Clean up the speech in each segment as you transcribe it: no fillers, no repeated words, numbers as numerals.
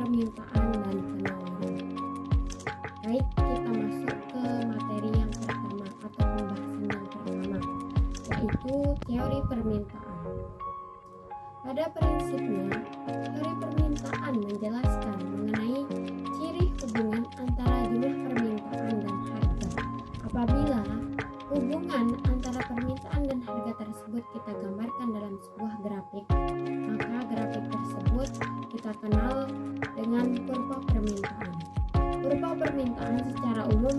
permintaan dan penawaran. Baik, kita masuk ke materi yang pertama atau pembahasan yang pertama, yaitu teori permintaan. Pada prinsipnya, teori permintaan menjelaskan mengenai ciri hubungan antara jumlah permintaan dan harga. Apabila hubungan antara permintaan dan harga tersebut kita gambarkan dalam sebuah grafik, maka grafik tersebut kita kenal dengan kurva permintaan. Kurva permintaan secara umum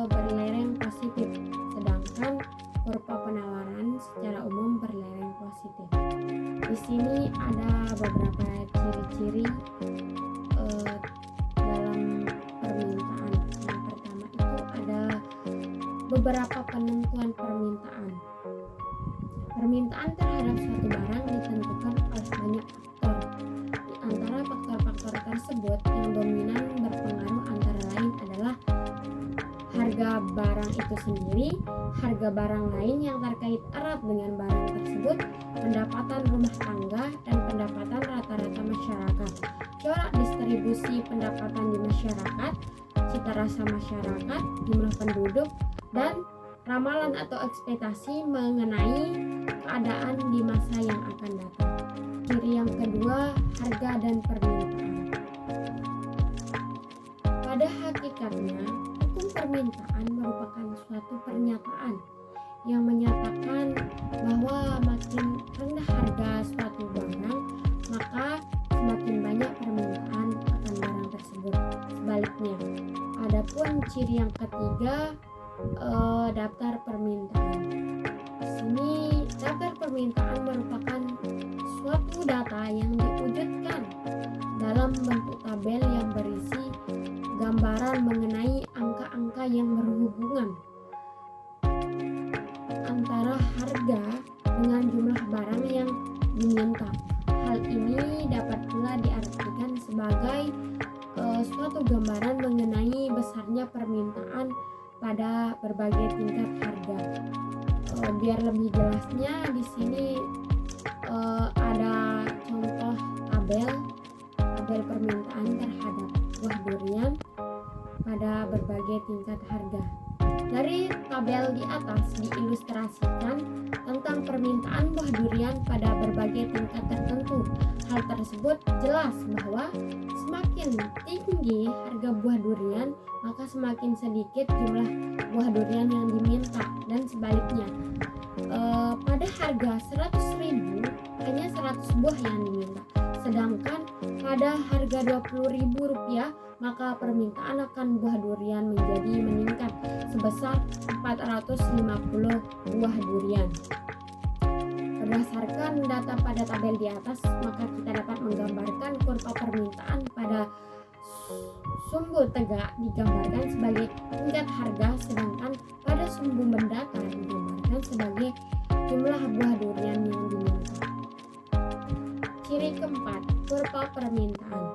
berlereng positif, sedangkan kurva penawaran secara umum berlereng positif. Di sini ada beberapa ciri-ciri dalam permintaan. Yang pertama itu ada beberapa penentuan permintaan. Permintaan terhadap suatu barang ditentukan oleh banyak faktor. Di antara faktor-faktor tersebut yang dominan berpengaruh antara lain adalah harga barang itu sendiri, harga barang lain yang terkait erat dengan barang tersebut, pendapatan rumah tangga, dan pendapatan rata-rata masyarakat, corak distribusi pendapatan di masyarakat, cita rasa masyarakat, jumlah penduduk, dan ramalan atau ekspektasi mengenai keadaan di masa yang akan datang. Ciri yang kedua, harga dan permintaan. Pada hakikatnya, hukum permintaan merupakan suatu pernyataan yang menyatakan bahwa makin rendah harga suatu barang, maka semakin banyak permintaan akan barang tersebut. Sebaliknya, adapun ciri yang ketiga, daftar permintaan. Di sini daftar permintaan merupakan suatu data yang diwujudkan dalam bentuk tabel yang berisi gambaran mengenai angka-angka yang berhubungan antara harga dengan jumlah barang yang diminta. Hal ini dapat pula diartikan sebagai suatu gambaran mengenai besarnya permintaan pada berbagai tingkat harga. Biar lebih jelasnya, di sini ada contoh tabel permintaan terhadap buah durian pada berbagai tingkat harga. Dari tabel di atas diilustrasikan tentang permintaan buah durian pada berbagai tingkat tertentu. Hal tersebut jelas bahwa semakin tinggi harga buah durian, maka semakin sedikit jumlah buah durian yang diminta, dan sebaliknya. Pada harga 100.000 hanya 100 buah yang diminta, sedangkan pada harga Rp20.000 maka permintaan akan buah durian meningkat sebesar 450 buah durian. Berdasarkan data pada tabel di atas, maka kita dapat menggambarkan kurva permintaan pada sumbu tegak digambarkan sebagai tingkat harga, sedangkan pada sumbu mendatar digambarkan sebagai jumlah buah durian yang diminta. Ciri keempat, kurva permintaan.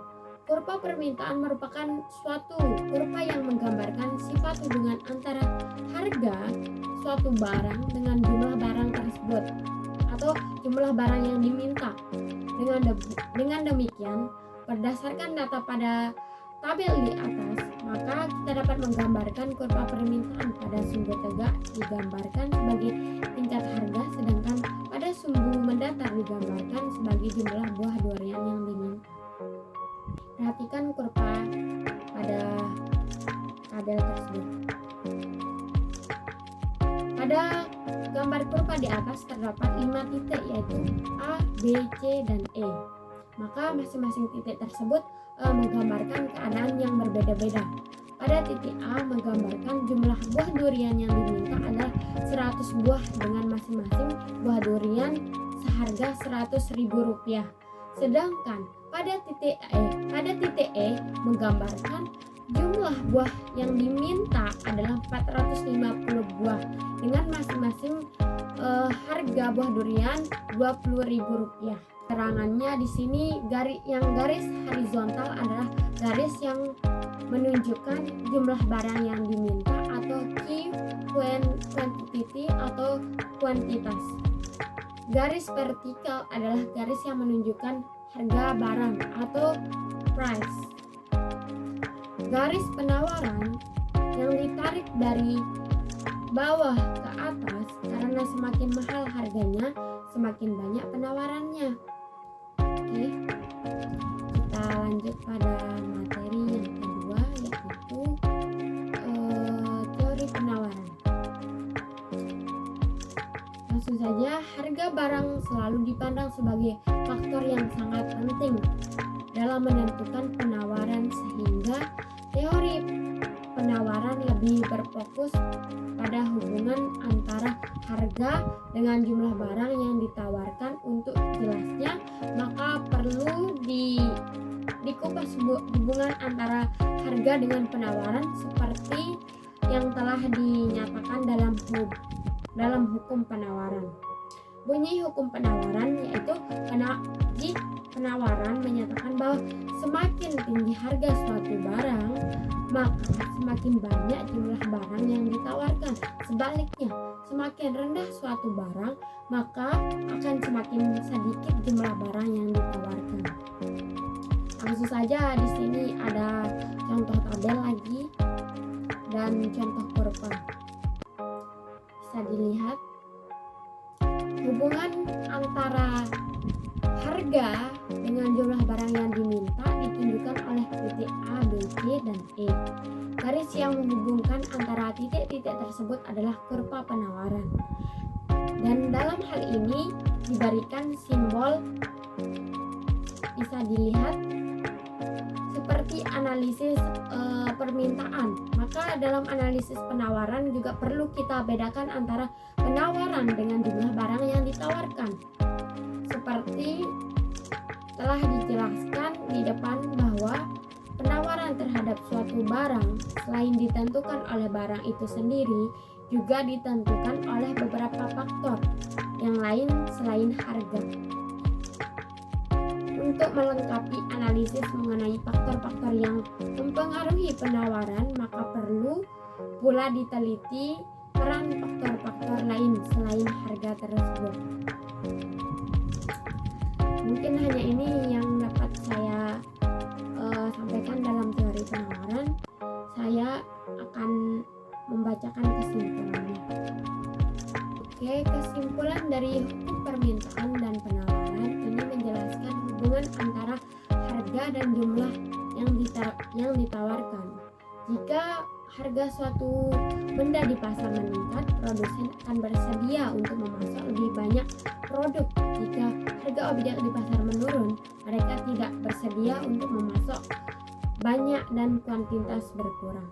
Kurva permintaan merupakan suatu kurva yang menggambarkan sifat hubungan antara harga suatu barang dengan jumlah barang tersebut atau jumlah barang yang diminta. Dengan demikian, berdasarkan data pada tabel di atas, maka kita dapat menggambarkan kurva permintaan pada sumbu tegak digambarkan sebagai tingkat harga, sedangkan pada sumbu mendatar digambarkan sebagai jumlah buah durian yang diminta. Perhatikan kurva pada tabel tersebut. Pada gambar kurva di atas terdapat 5 titik, yaitu A, B, C, dan E. Maka masing-masing titik tersebut menggambarkan keadaan yang berbeda-beda. Pada titik A menggambarkan jumlah buah durian yang diminta adalah 100 buah dengan masing-masing buah durian seharga Rp100.000. Sedangkan pada titik E menggambarkan jumlah buah yang diminta adalah 450 buah dengan masing-masing harga buah durian Rp20.000. Keterangannya di sini garis horizontal adalah garis yang menunjukkan jumlah barang yang diminta atau key quantity atau kuantitas. Garis vertikal adalah garis yang menunjukkan harga barang atau price. Garis penawaran yang ditarik dari bawah ke atas karena semakin mahal harganya, semakin banyak penawarannya. Oke, kita lanjut pada materi yang kedua, yaitu teori penawaran. Langsung saja, harga barang selalu dipandang sebagai faktor yang sangat penting dalam menentukan penawaran, sehingga teori penawaran lebih berfokus pada hubungan antara harga dengan jumlah barang yang ditawarkan. Untuk jelasnya, maka perlu dikupas hubungan antara harga dengan penawaran seperti yang telah dinyatakan dalam hukum penawaran. Bunyi hukum penawaran yaitu penawaran menyatakan bahwa semakin tinggi harga suatu barang, maka semakin banyak jumlah barang yang ditawarkan. Sebaliknya, semakin rendah suatu barang, maka akan semakin sedikit jumlah barang yang ditawarkan. Langsung saja, di sini ada contoh tabel lagi dan contoh kurva. Bisa dilihat hubungan antara harga dengan jumlah barang yang diminta ditunjukkan oleh titik A, B, C, dan E. Garis yang menghubungkan antara titik-titik tersebut adalah kurva penawaran. Dan dalam hal ini diberikan simbol, bisa dilihat seperti analisis permintaan. Maka dalam analisis penawaran juga perlu kita bedakan antara penawaran dengan jumlah barang yang ditawarkan. Seperti telah dijelaskan di depan bahwa penawaran terhadap suatu barang selain ditentukan oleh barang itu sendiri, juga ditentukan oleh beberapa faktor yang lain selain harga. Untuk melengkapi analisis mengenai faktor-faktor yang mempengaruhi penawaran, maka perlu pula diteliti peran faktor-faktor lain selain harga tersebut. Mungkin hanya ini yang dapat saya sampaikan dalam teori penawaran. Saya akan membacakan kesimpulannya. Oke, kesimpulan dari hukum permintaan dan penawaran ini menjelaskan hubungan antara harga dan jumlah yang ditawarkan. Jika harga suatu benda di pasar meningkat, produsen akan bersedia untuk memasok lebih banyak produk. Jika harga objek di pasar menurun, mereka tidak bersedia untuk memasok banyak dan kuantitas berkurang.